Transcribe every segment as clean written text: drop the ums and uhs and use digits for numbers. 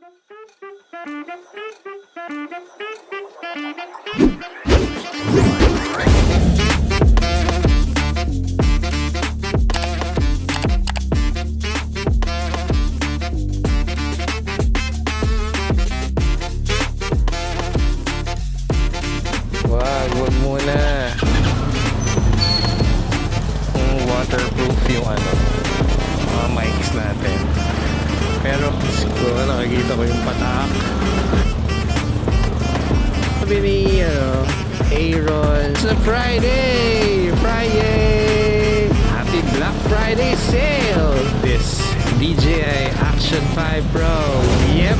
Wag muna. Waterproof yung mga mics natin. Pero nakikita ko yung patak. Sabi ni Aaron, it's a Friday! Happy Black Friday sale! This DJI Action 5 Pro. Yeah!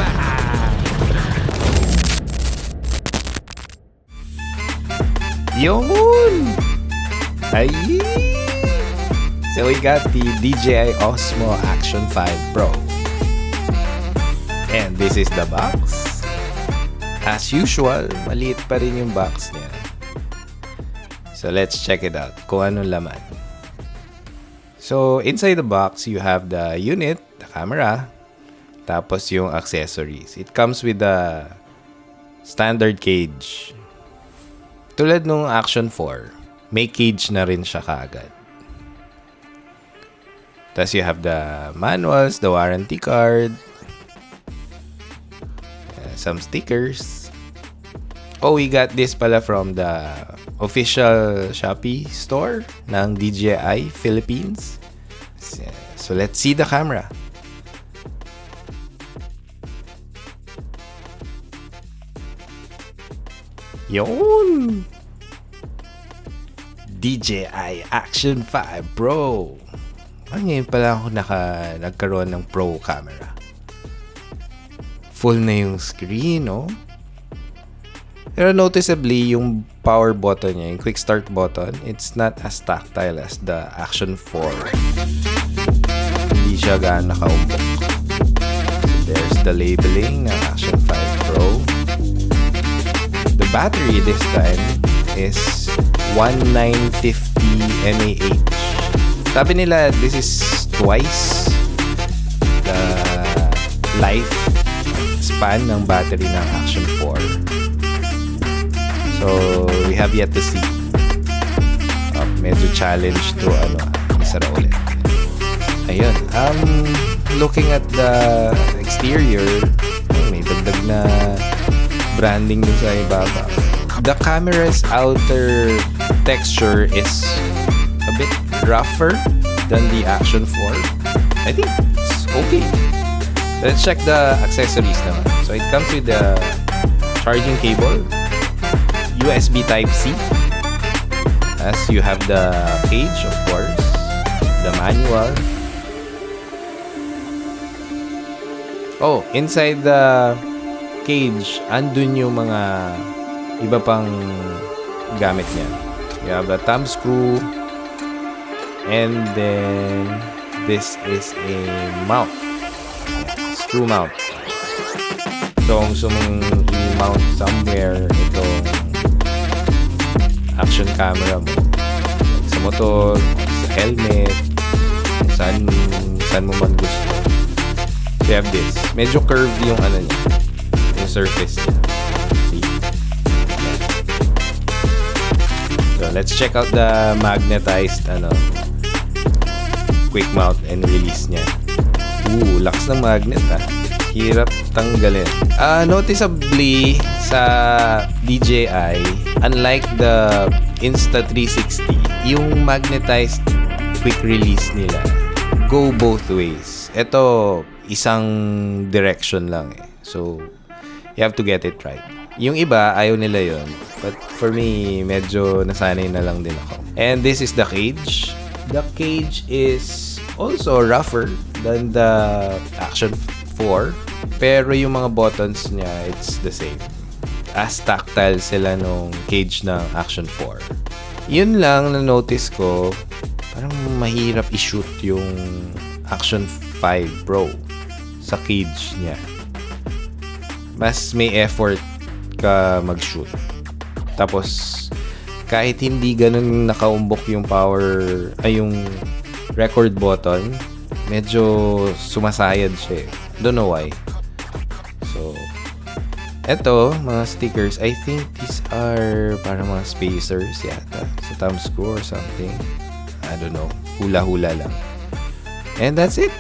Yun! Ay! So we got the DJI Osmo Action 5 Pro. And this is the box. As usual, maliit pa rin yung box niya. So let's check it out kung anong laman. So inside the box, you have the unit, the camera, tapos yung accessories. It comes with the standard cage. Tulad nung Action 4, may cage na rin siya kaagad. Tapos you have the manuals, the warranty card, some stickers. Oh, we got this pala from the official Shopee store ng DJI Philippines. So let's see the camera. Yun! DJI Action 5 Pro. Ngayon pala ako nagkaroon ng Pro camera. Full na yung screen, no? Pero noticeably, yung power button niya, yung quick start button, it's not as tactile as the Action 4. Hindi siya gaano nakaumbok. So there's the labeling ng Action 5 Pro. The battery this time is 1950 mAh. Sabi nila, this is twice the life span ng battery ng Action 4. So, we have yet to see. Medyo challenge to isa na ulit. Ayun. Looking at the exterior, may dagdag na branding dun sa ibaba. The camera's outer texture is a bit rougher than the Action 4. I think it's okay. Let's check the accessories naman. So it comes with the charging cable, USB Type-C, as you have the cage, of course, the manual. Oh, inside the cage, andun yung mga iba pang gamit niya. You have a thumb screw, and then this is a mount, screw mount. So kung gusto mong i-mount somewhere itong action camera mo, sa motor, sa helmet, saan mo man gusto. So you have this. Medyo curved yung niya, yung surface niya. See? So let's check out the magnetized quick mount and release niya. Lakas ng magnet Hirap tanggalin. Noticeably sa DJI, unlike the Insta360, yung magnetized quick release nila go both ways. Ito, isang direction lang So, you have to get it right. Yung iba, ayaw nila yun. But for me, medyo nasanay na lang din ako. And this is the cage. The cage is also rougher than the Action 4. Pero yung mga buttons niya, it's the same. As tactile sila nung cage ng Action 4. Yun lang na notice ko, parang mahirap i-shoot yung Action 5 Pro sa cage niya. Mas may effort ka mag-shoot. Tapos, kahit hindi ganun nakaumbok yung yung record button, medyo sumasayad siya Don't know why. So, eto, mga stickers, I think these are parang mga spacers yata sa thumb screw or something. I don't know. Hula-hula lang. And that's it.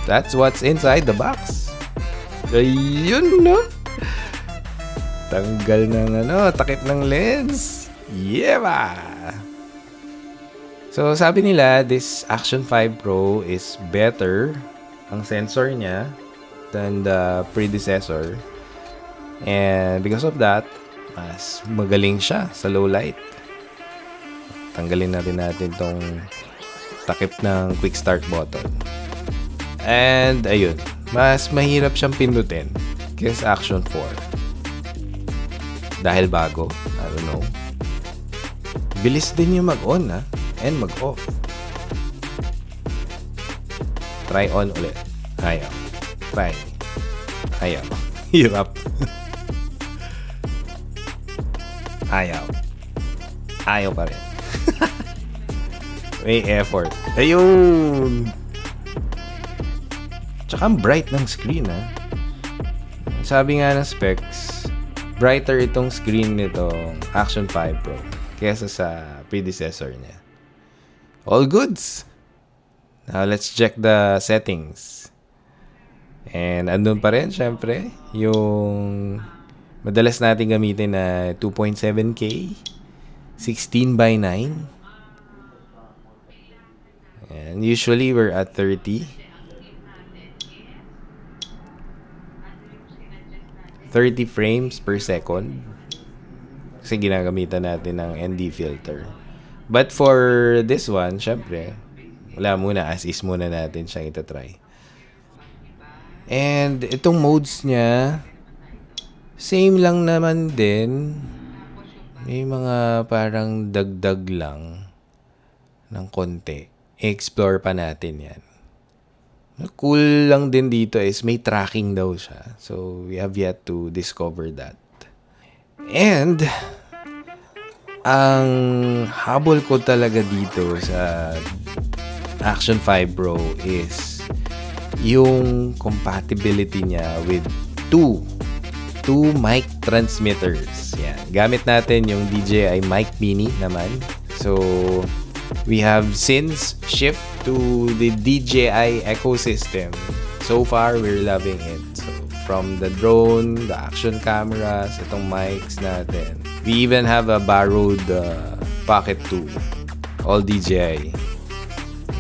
That's what's inside the box. Ayun, no? Tanggal ng takip ng lens. Yeah ba? So, sabi nila, this Action 5 Pro is better ang sensor niya than the predecessor. And because of that, mas magaling siya sa low light. Tanggalin natin tong takip ng quick start button. And ayun, mas mahirap siyang pindutin kaysa Action 4. Dahil bago, I don't know. Bilis din yung mag-on and mag-off. Try on ulit. Ayaw. Try. Ayaw. Hirap. Ayaw. Ayaw pa rin. May effort. Ayun! Tsaka ang bright ng screen, Sabi nga ng specs, brighter itong screen nitong Action 5 Pro kesa sa predecessor niya. All goods! Now, let's check the settings. And andun pa rin, syempre, yung madalas natin gamitin na 2.7K, 16:9. And usually, we're at 30. 30 frames per second. Kasi ginagamitan natin ng ND filter. But for this one, syempre, wala muna, as is muna natin siyang itatry. And itong modes niya, same lang naman din. May mga parang dagdag lang ng konti. I-explore pa natin yan. Cool lang din dito is may tracking daw siya. So, we have yet to discover that. And ang habol ko talaga dito sa Action 5 Pro is yung compatibility niya with two mic transmitters. Yan. Gamit natin yung DJI Mic Mini naman. So, we have since shift to the DJI ecosystem. So far, we're loving it. So, from the drone, the action cameras, itong mics natin. We even have a borrowed Pocket 2. All DJI.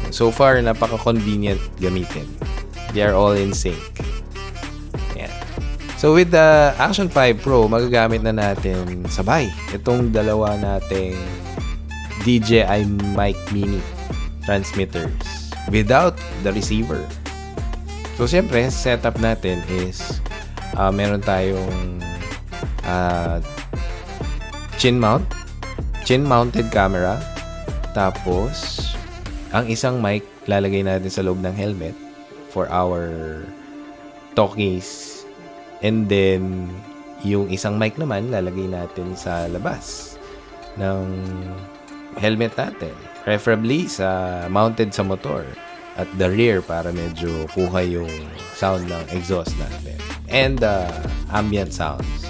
So far, napaka-convenient gamitin. They are all in sync. Yeah. So, with the Action 5 Pro, magagamit na natin sabay itong dalawa nating DJI Mic Mini transmitters without the receiver. So, siyempre, setup natin is meron tayong chin-mounted camera. Tapos, ang isang mic lalagay natin sa loob ng helmet for our talkies. And then, yung isang mic naman lalagay natin sa labas ng helmet natin. Preferably mounted sa motor at the rear para medyo kuha yung sound ng exhaust natin. And ambient sounds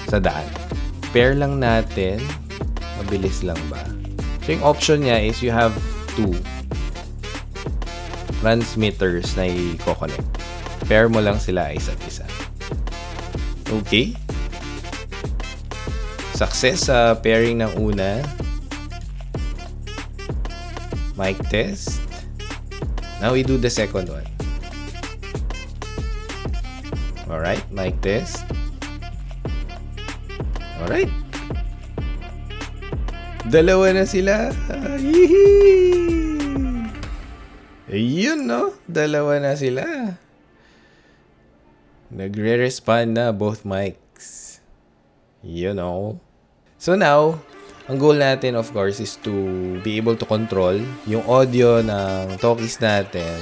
sa daan. Pair lang natin. Mabilis lang ba? So, yung option niya is you have two transmitters na i-connect. Pair mo lang sila isa't isa. Okay. Success sa pairing ng una. Mic test. Now we do the second one. Alright, mic test. Alright. Dalawa na sila. Yee! Ayun, no? Dalawa na sila. Nagre-respond na both mics. You know. So now, ang goal natin, of course, is to be able to control yung audio ng talkies natin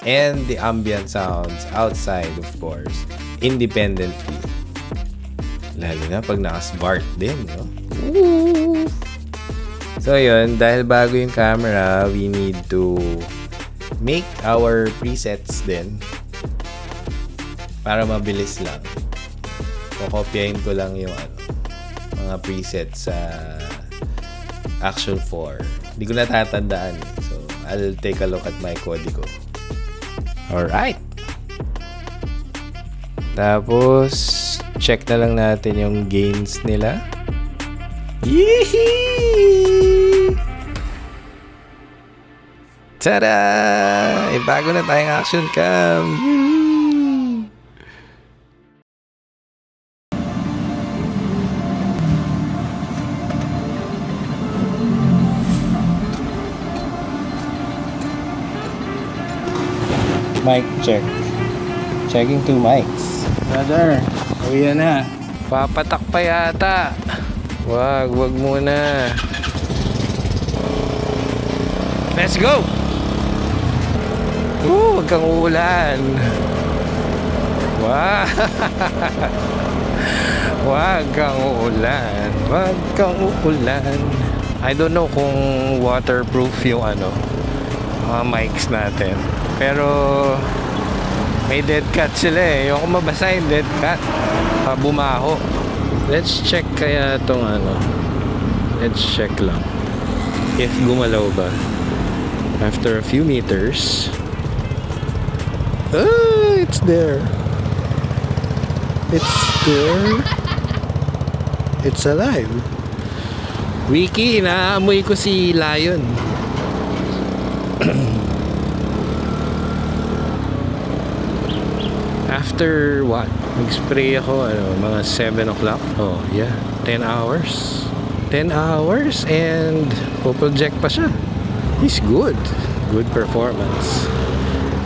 and the ambient sounds outside, of course, independently. Lalo na pag naka-smart din, no? Woo! So, yun. Dahil bago yung camera, we need to make our presets din. para mabilis lang. Kokopyahin ko lang yung mga presets sa Action 4. Hindi ko natatandaan. So, I'll take a look at my Codigo. Alright. Tapos, check na lang natin yung gains nila. Yee! Tada! Bago na tayong action cam. Mic check. Checking 2 mics. Brother, uwi na. Papatak pa yata. Wag muna. Let's go! Wag kang uulan. Wow! Wag kang uulan. Wag kang uulan. I don't know kung waterproof yung mga mics natin. Pero may dead cat sila eh. Yung kung mabasa yung dead cat, bumaho. Let's check kaya itong Let's check lang. If gumalaw ba. After a few meters. Ah, it's there. It's there. It's alive. Wiki, inaamoy ko si Lion. After what? Nag-spray ako mga 7 o'clock. Oh yeah, 10 hours. 10 hours and po-project pa siya. He's good. Good performance.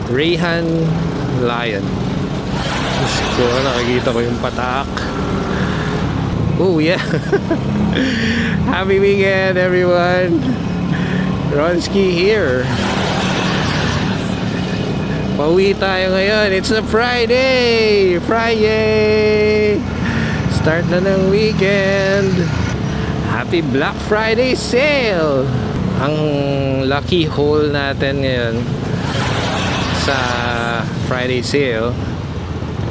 Rayhan Lion. Diyos ko, nakikita ko yung patak. Oh yeah. Happy weekend everyone. Ronski here. Pauwi tayo ngayon. It's a Friday! Friday! Start na ng weekend. Happy Black Friday sale! Ang lucky hole natin ngayon sa Friday sale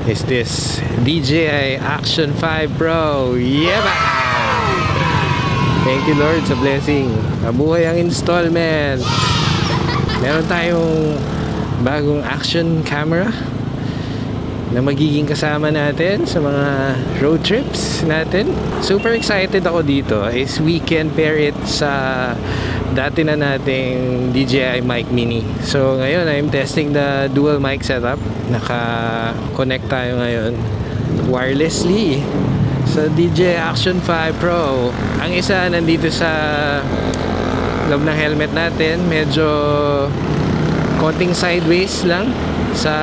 is this DJI Action 5 Pro. Yeah! Thank you Lord sa blessing. Mabuhay ang installment. Meron tayong bagong action camera na magiging kasama natin sa mga road trips natin. Super excited ako dito is we can pair it sa dati na nating DJI Mic Mini. So ngayon I'm testing the dual mic setup. Naka-connect tayo ngayon wirelessly sa DJI Action 5 Pro. Ang isa nandito sa loob ng helmet natin, medyo konting sideways lang sa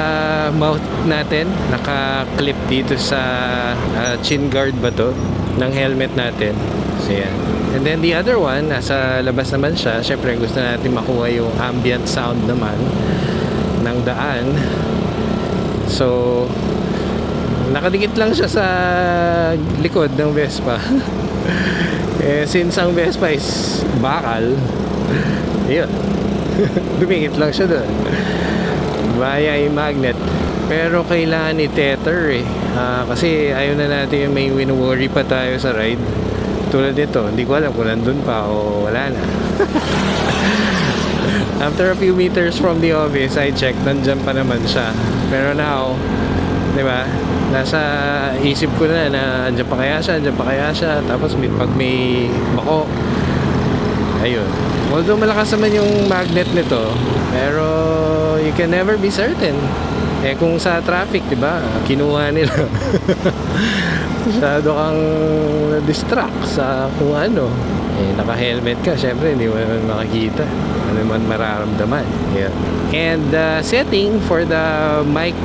mouth natin. Naka-clip dito sa chin guard ba to ng helmet natin. So yan. And then the other one, nasa labas naman siya. Syempre gusto natin makuha yung ambient sound naman ng daan. So nakadikit lang siya sa likod ng Vespa. Since ang Vespa is bakal, yun. Dumingit lang siya doon via a magnet. Pero kailangan i-tether kasi ayaw na natin yung may winu-worry pa tayo sa ride. Tulad nito, hindi ko alam kung nandun pa o wala na. After a few meters from the office, I checked, nandyan pa naman siya. Pero now, di ba, nasa isip ko na andyan pa kaya siya. Tapos pag may bako, ayun. Although malakas naman yung magnet nito, pero you can never be certain. Kung sa traffic, di ba, kinuha nila. Masyado kang distract sa kung ano. Naka-helmet ka, syempre hindi mo naman makikita. Ano naman mararamdaman. Yeah. And setting for the mic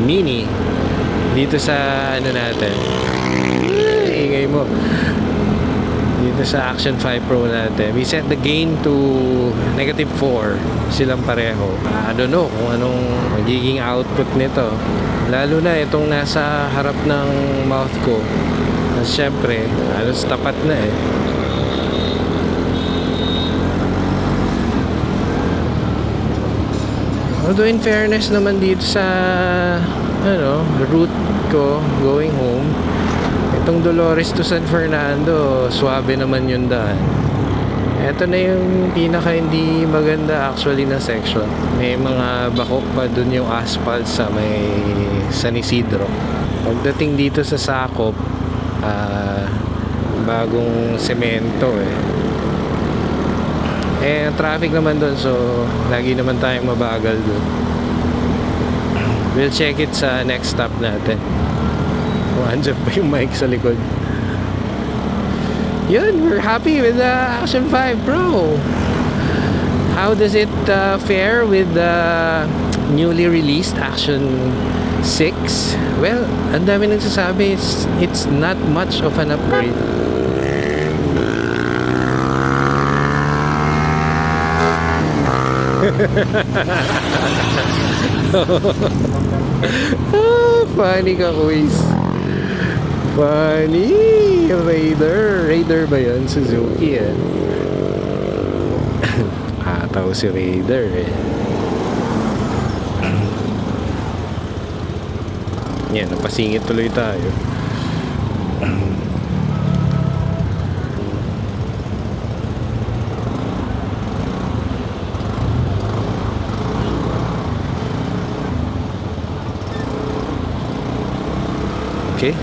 mini dito sa natin. Ingay mo. Dito sa Action 5 Pro natin, we set the gain to -4 silang pareho. I don't know kung anong magiging output nito, lalo na itong nasa harap ng mouth ko. Siyempre halos tapat na Although in fairness naman dito sa route ko going home. Itong Dolores to San Fernando, swabe naman yung daan. Ito na yung pinaka hindi maganda actually na section. May mga bakok pa dun yung asphalt sa may San Isidro. Pagdating dito sa Sakop, bagong semento ang traffic naman dun, so lagi naman tayong mabagal dun. We'll check it sa next stop natin kung andyan pa yung mic sa likod. Yun, we're happy with the Action 5 Pro. How does it fare with the newly released Action 6? Well, ang dami nagsasabi it's not much of an upgrade. Funny ka, Kuis. Funny. Raider ba yun? Suzuki Ataw si Raider Yan, napasingit tuloy tayo. Okay.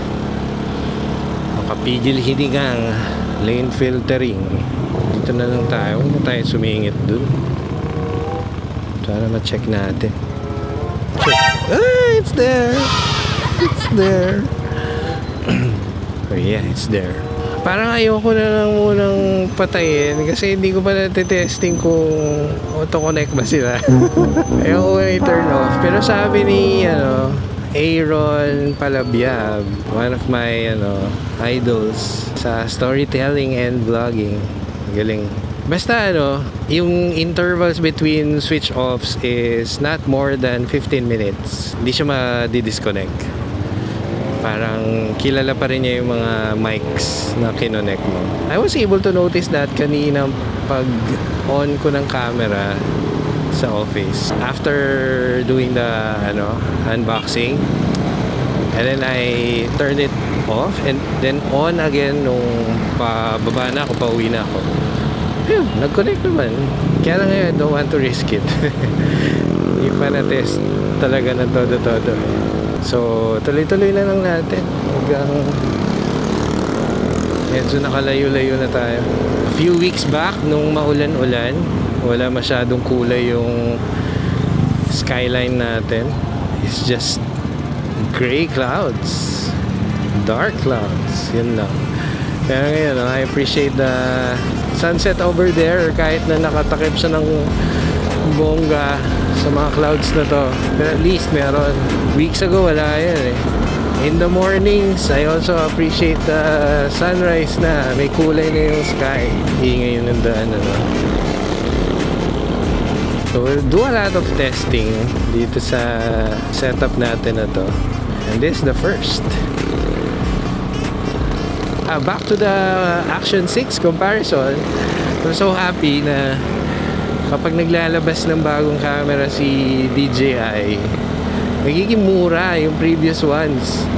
Makapigil hiningang lane filtering. Dito na lang tayo. Huwag na tayo sumingit dun. Sana ma-check natin. Check. It's there. It's there. Oh yeah, it's there. Parang ayoko na lang munang patayin kasi hindi ko pa natitesting kung auto-connect ba sila. Ayoko na i-turn off. Pero sabi ni Aaron Palabiab, one of my idols sa storytelling and vlogging. Galing. Basta yung intervals between switch offs is not more than 15 minutes. Hindi siya ma-disconnect. Parang kilala pa rin niya yung mga mics na kinonect mo. I was able to notice that kanina pag on ko ng camera sa office after doing the unboxing, and then I turned it off and then on again nung pababa na ako, pauwi na ako. Ayun, nag-connect naman. Kaya lang ngayon, don't want to risk it. Hindi pa na-test talaga na todo-todo. So, tuloy-tuloy na lang natin. Hanggang medyo nakalayo-layo na tayo. A few weeks back, nung maulan-ulan, wala masyadong kulay yung skyline natin. It's just gray clouds, dark clouds. Yun lang. Kaya ngayon, I appreciate the sunset over there. Kahit na nakatakip siya ng bongga sa mga clouds na to, pero at least meron. Weeks ago wala yan In the mornings, I also appreciate the sunrise na may kulay na yung sky. Ingay yung nandaan So we'll do a lot of testing dito sa setup natin na to. And this is the first. Back to the Action 6 comparison. I'm so happy na kapag naglalabas ng bagong camera si DJI, nagiging mura yung previous ones.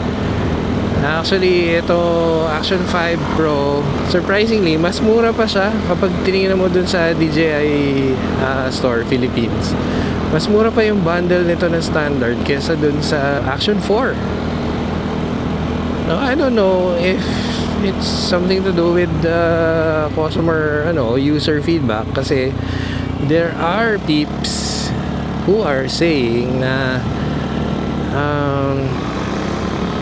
Actually, ito Action 5 Pro, surprisingly, mas mura pa siya kapag tinignan mo dun sa DJI Store Philippines. Mas mura pa yung bundle nito na standard kesa dun sa Action 4. Now, I don't know if it's something to do with the customer, user feedback, kasi there are peeps who are saying na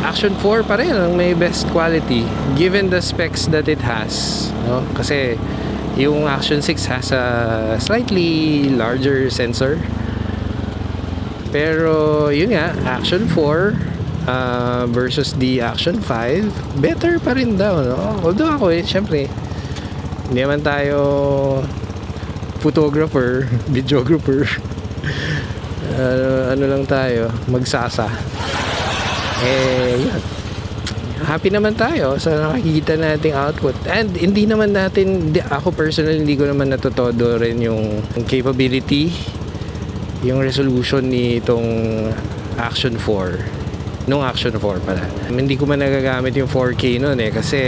Action 4 pa rin ang may best quality given the specs that it has, kasi yung Action 6 has a slightly larger sensor, pero yun nga, Action 4 versus the Action 5, better pa rin daw, although ako syempre hindi naman tayo photographer, videographer. Ano lang tayo, magsasa. Yun. Happy naman tayo sa nakikita nating output. And hindi naman natin, ako personally, hindi ko naman natutodo rin yung capability, yung resolution ni itong Action 4. Nung Action 4 pala. Hindi ko man nagagamit yung 4K noon kasi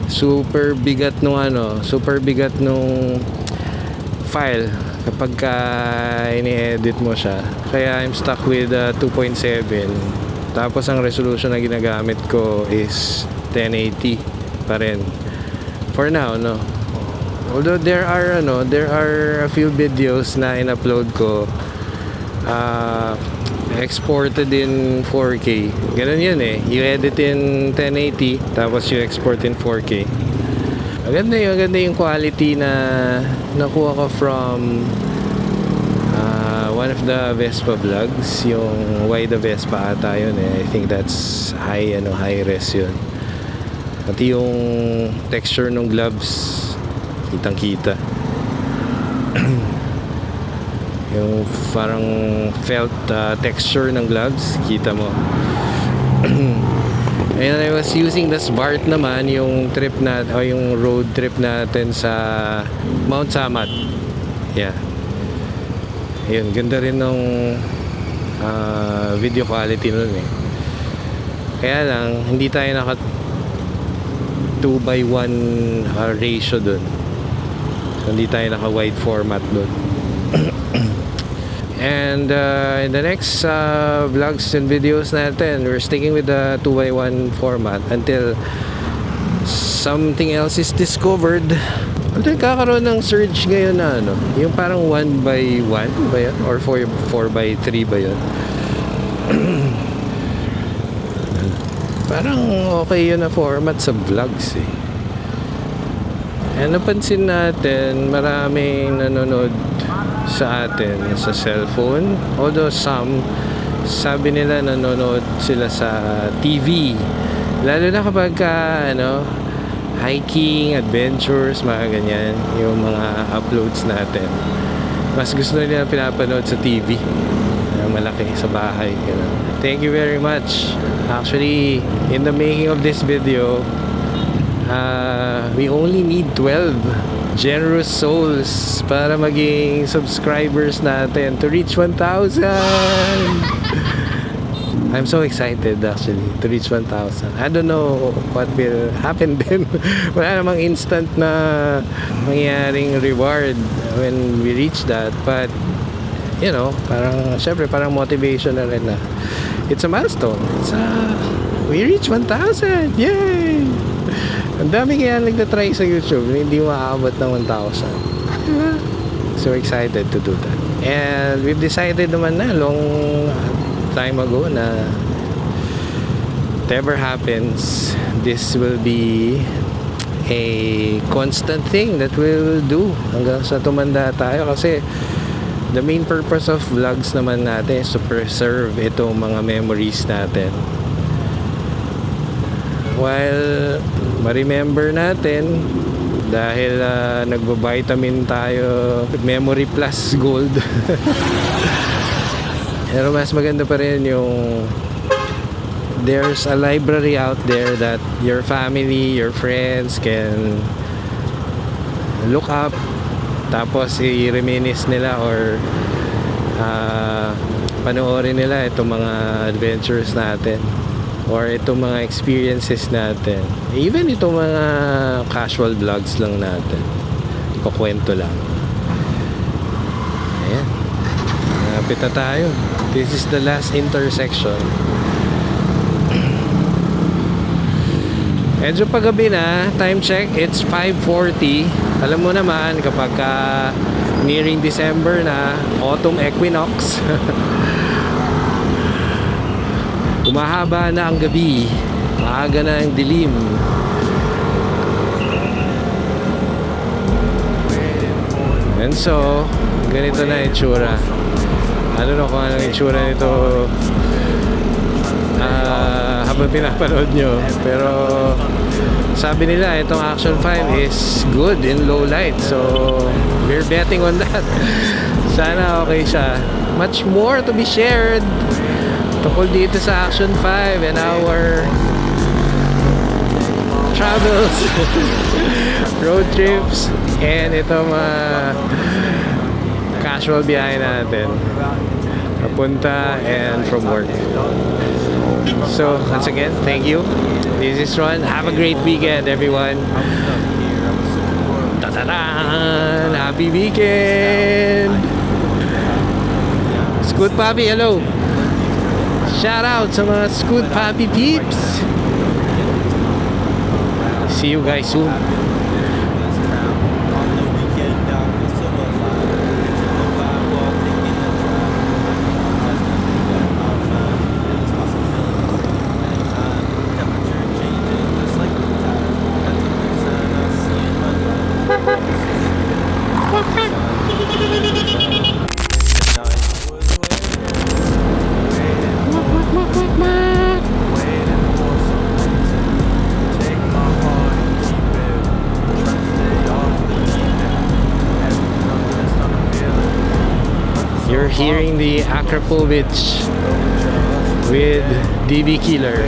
super bigat nung file kapag ka ini-edit mo siya. Kaya I'm stuck with 2.7. Tapos ang resolution na ginagamit ko is 1080 pa rin. For now, no. Although there are a few videos na in-upload ko exported in 4K. Ganun yun eh. You edit in 1080 tapos you export in 4K. Maganda yung quality na nakuha ko from one of the Vespa vlogs, yung Why the Vespa ata yun eh. I think that's high res yun. Pati yung texture ng gloves kitang-kita. Yung parang felt texture ng gloves, kita mo. And I was using the Sbart naman yung yung road trip natin sa Mount Samat. Yeah. Ayun, ganda rin ng video quality nun eh. Kaya lang, hindi tayo naka 2:1 ratio dun. So, hindi tayo naka wide format dun. And in the next vlogs and videos natin, we're sticking with the 2:1 format until something else is discovered. Until kakaroon ng surge ngayon na yung parang 1:1 ba yun? Or 4:3 ba yun? Parang okay yun na format sa vlogs eh. And napansin natin, maraming nanonood sa atin sa cellphone. Although some, sabi nila nanonood sila sa TV. Lalo na kapag hiking, adventures, mga ganyan, yung mga uploads natin. Mas gusto nila pinapanood sa TV. Malaki sa bahay. Thank you very much. Actually, in the making of this video, we only need 12 generous souls para maging subscribers natin to reach 1,000. I'm so excited actually to reach 1,000. I don't know what will happen then. Wala namang instant na mangyaring reward when we reach that, but syempre parang motivation na rin na it's a milestone. We reach 1,000. Yay! Ang dami kaya nagtatry sa YouTube, hindi maabot ng 1,000. So excited to do that. And we've decided naman na long time ago na whatever happens, this will be a constant thing that we will do hanggang sa tumanda tayo, kasi the main purpose of vlogs naman natin is to preserve itong mga memories natin. While ma-remember natin dahil nagbo-vitamin tayo, Memory Plus Gold. Pero mas maganda pa rin yung there's a library out there that your family, your friends can look up, tapos i-reminisce nila or panoorin nila itong mga adventures natin or itong mga experiences natin, even itong mga casual vlogs lang natin, kukwento lang. Ayan, napit na tayo. This is the last intersection. Medyo paggabi na, time check, it's 5:40. Alam mo naman, kapag nearing December na, autumn equinox, kumahaba na ang gabi, maaga na ang dilim. And so, ganito na itsura. I don't know kung anong itsura nito habang pinapanood nyo, pero sabi nila itong Action 5 is good in low light, so we're betting on that. Sana okay siya. Much more to be shared tungkol dito sa Action 5 and our travels, road trips, and itong casual biyahe natin papunta and from work. So, once again, thank you. This is Ron. Have a great weekend, everyone. Ta-ta-dan! Happy weekend! Scoot Papi, hello! Shout out sa mga Scoot Papi peeps! See you guys soon. You're hearing the Akrapovich with DB Killer.